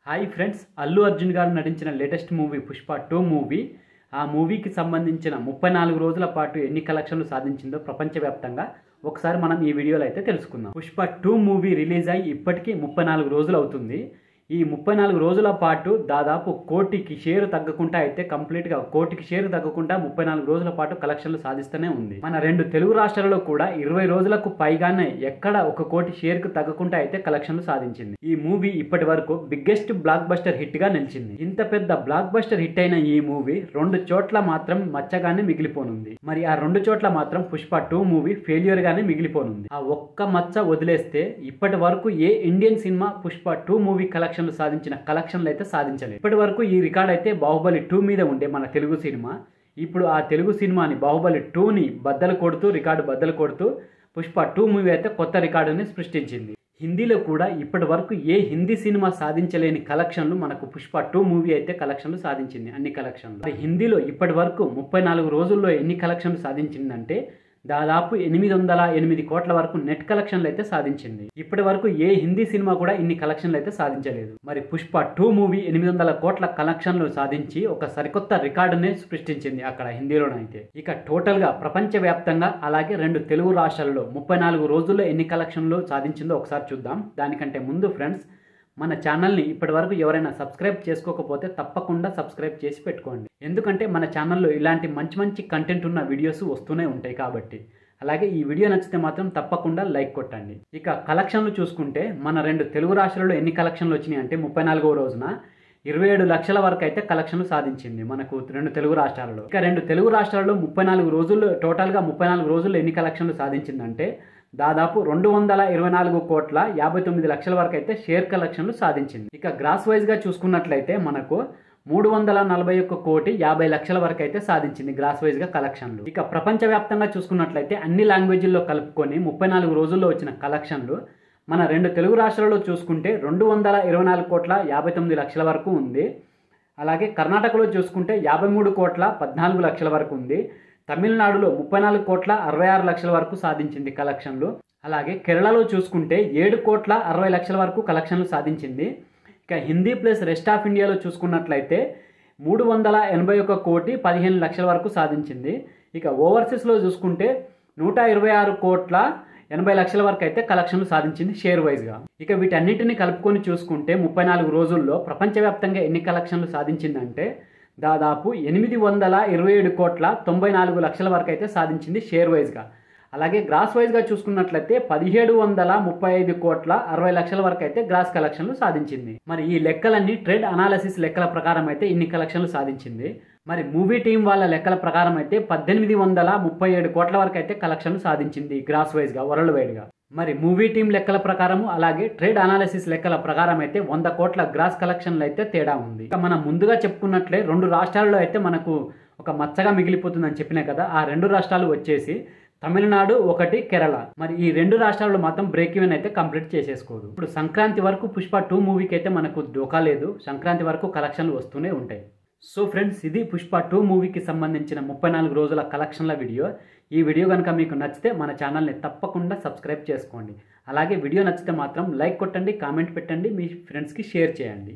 Hi friends, Allu Arjun గారు నటించిన latest movie Pushpa 2 movie. ఆ మూవీకి సంబంధించిన 34 రోజుల పాటు ఎన్ని కలెక్షన్లు సాధించిందో ప్రపంచవ్యాప్తంగా ఒకసారి మనం ఈ వీడియోలో అయితే తెలుసుకుందాం. పుష్ప 2 మూవీ రిలీజ్ అయ్యి ఇప్పటికీ 34 రోజులు అవుతుంది. ఈ 34 రోజుల పాటు దాదాపు కోటికి షేర్ తగ్గకుండా అయితే కంప్లీట్గా కోటికి షేర్ తగ్గకుండా 34 రోజుల పాటు కలెక్షన్లు సాధిస్తూనే ఉంది. మన రెండు తెలుగు రాష్ట్రాలలో కూడా 20 రోజులకు పైగానే ఎక్కడ ఒక కోటి షేర్కు తగ్గకుండా అయితే కలెక్షన్లు సాధించింది. ఈ మూవీ ఇప్పటి వరకు బిగ్గెస్ట్ బ్లాక్ బస్టర్ హిట్ గా నిలిచింది. ఇంత పెద్ద బ్లాక్ బస్టర్ హిట్ అయిన ఈ మూవీ 2 చోట్ల మాత్రం మచ్చగానే మిగిలిపోనుంది. మరి ఆ 2 చోట్ల మాత్రం పుష్ప 2 మూవీ ఫెయిల్యూర్ గానే మిగిలిపోనుంది. ఆ ఒక్క మచ్చ వదిలేస్తే ఇప్పటి వరకు ఏ ఇండియన్ సినిమా పుష్ప 2 మూవీ సాధించిన కలెక్షన్లు అయితే సాధించలేదు. ఇప్పటి వరకు ఈ రికార్డ్ అయితే బాహుబలి 2 మీద ఉండే మన తెలుగు సినిమా. ఇప్పుడు ఆ తెలుగు సినిమాని బాహుబలి 2ని రికార్డు బద్దలు కొడుతూ పుష్ప 2 మూవీ అయితే కొత్త రికార్డుని సృష్టించింది. హిందీలో కూడా ఇప్పటి వరకు ఏ హిందీ సినిమా సాధించలేని కలెక్షన్లు మనకు పుష్ప 2 మూవీ అయితే కలెక్షన్లు సాధించింది. అన్ని కలెక్షన్లు హిందీలో ఇప్పటి వరకు 34 రోజుల్లో ఎన్ని కలెక్షన్లు సాధించిందంటే దాదాపు 808 కోట్ల వరకు నెట్ కలెక్షన్లు అయితే సాధించింది. ఇప్పటి వరకు ఏ హిందీ సినిమా కూడా ఇన్ని కలెక్షన్లు అయితే సాధించలేదు. మరి పుష్ప 2 మూవీ 800 కోట్ల కలెక్షన్లు సాధించి ఒక సరికొత్త రికార్డునే సృష్టించింది అక్కడ హిందీలోనైతే. ఇక టోటల్ గా ప్రపంచవ్యాప్తంగా అలాగే రెండు తెలుగు రాష్ట్రాల్లో 34 రోజుల్లో ఎన్ని కలెక్షన్లు సాధించిందో ఒకసారి చూద్దాం. దానికంటే ముందు ఫ్రెండ్స్, మన ఛానల్ని ఇప్పటి వరకు ఎవరైనా సబ్స్క్రైబ్ చేసుకోకపోతే తప్పకుండా సబ్స్క్రైబ్ చేసి పెట్టుకోండి. ఎందుకంటే మన ఛానల్లో ఇలాంటి మంచి కంటెంట్ ఉన్న వీడియోస్ వస్తూనే ఉంటాయి కాబట్టి. అలాగే ఈ వీడియో నచ్చితే మాత్రం తప్పకుండా లైక్ కొట్టండి. ఇక కలెక్షన్లు చూసుకుంటే మన రెండు తెలుగు రాష్ట్రాల్లో ఎన్ని కలెక్షన్లు వచ్చినాయి అంటే 34వ రోజున 27 లక్షల వరకు అయితే కలెక్షన్లు సాధించింది మనకు రెండు తెలుగు రాష్ట్రాలలో. ఇక రెండు తెలుగు రాష్ట్రాల్లో 34 రోజుల్లో టోటల్గా 34 రోజుల్లో ఎన్ని కలెక్షన్లు సాధించిందంటే దాదాపు 224 కోట్ల 59 లక్షల వరకు అయితే షేర్ కలెక్షన్లు సాధించింది. ఇక గ్రాస్ వైజ్ గా చూసుకున్నట్లయితే మనకు 341 కోటి 50 లక్షల వరకు అయితే సాధించింది గ్రాస్ వైజ్ గా కలెక్షన్లు. ఇక ప్రపంచవ్యాప్తంగా చూసుకున్నట్లయితే అన్ని లాంగ్వేజ్ల్లో కలుపుకొని 34 రోజుల్లో వచ్చిన కలెక్షన్లు మన రెండు తెలుగు రాష్ట్రాల్లో చూసుకుంటే 224 కోట్ల 59 లక్షల వరకు ఉంది. అలాగే కర్ణాటకలో చూసుకుంటే 53 కోట్ల 14 లక్షల వరకు ఉంది. తమిళనాడులో 34 కోట్ల 66 లక్షల వరకు సాధించింది కలెక్షన్లు. అలాగే కేరళలో చూసుకుంటే 7 కోట్ల 60 లక్షల వరకు కలెక్షన్లు సాధించింది. ఇక హిందీ ప్లస్ రెస్ట్ ఆఫ్ ఇండియాలో చూసుకున్నట్లయితే 381 కోటి 15 లక్షల వరకు సాధించింది. ఇక ఓవర్సీస్లో చూసుకుంటే 126 కోట్ల 80 లక్షల వరకు అయితే కలెక్షన్లు సాధించింది షేర్ వైజ్గా. ఇక వీటన్నింటినీ కలుపుకొని చూసుకుంటే 34 రోజుల్లో ప్రపంచవ్యాప్తంగా ఎన్ని కలెక్షన్లు సాధించిందంటే దాదాపు 827 కోట్ల 94 లక్షల వరకు అయితే సాధించింది షేర్ వైజ్గా. అలాగే గ్రాస్ వైజ్గా చూసుకున్నట్లయితే 1735 కోట్ల 60 లక్షల వరకు అయితే గ్రాస్ కలెక్షన్లు సాధించింది. మరి ఈ లెక్కలన్నీ ట్రేడ్ అనాలిసిస్ లెక్కల ప్రకారం అయితే ఇన్ని కలెక్షన్లు సాధించింది. మరి మూవీ టీం వాళ్ళ లెక్కల ప్రకారం అయితే 1837 కోట్ల వరకు అయితే కలెక్షన్లు సాధించింది గ్రాస్ వైజ్గా వరల్డ్ వైడ్గా. మరి మూవీ టీం లెక్కల ప్రకారము అలాగే ట్రేడ్ అనాలిసిస్ లెక్కల ప్రకారం అయితే 100 కోట్ల గ్రాస్ కలెక్షన్లు అయితే తేడా ఉంది. ఇక మనం ముందుగా చెప్పుకున్నట్లే రెండు రాష్ట్రాల్లో అయితే మనకు ఒక మచ్చగా మిగిలిపోతుందని చెప్పినా కదా. ఆ రెండు రాష్ట్రాలు వచ్చేసి తమిళనాడు, ఒకటి కేరళ. మరి ఈ రెండు రాష్ట్రాల్లో మాత్రం బ్రేక్ ఈవెన్ అయితే కంప్లీట్ చేసేసుకోదు. ఇప్పుడు సంక్రాంతి వరకు పుష్ప 2 మూవీకి అయితే మనకు డోకా లేదు. సంక్రాంతి వరకు కలెక్షన్లు వస్తూనే ఉంటాయి. సో ఫ్రెండ్స్, ఇది పుష్ప 2 మూవీకి సంబంధించిన 34 రోజుల కలెక్షన్ల వీడియో. ఈ వీడియో కనుక మీకు నచ్చితే మన ఛానల్ని తప్పకుండా సబ్స్క్రైబ్ చేసుకోండి. అలాగే వీడియో నచ్చితే మాత్రం లైక్ కొట్టండి, కామెంట్ పెట్టండి, మీ ఫ్రెండ్స్కి షేర్ చేయండి.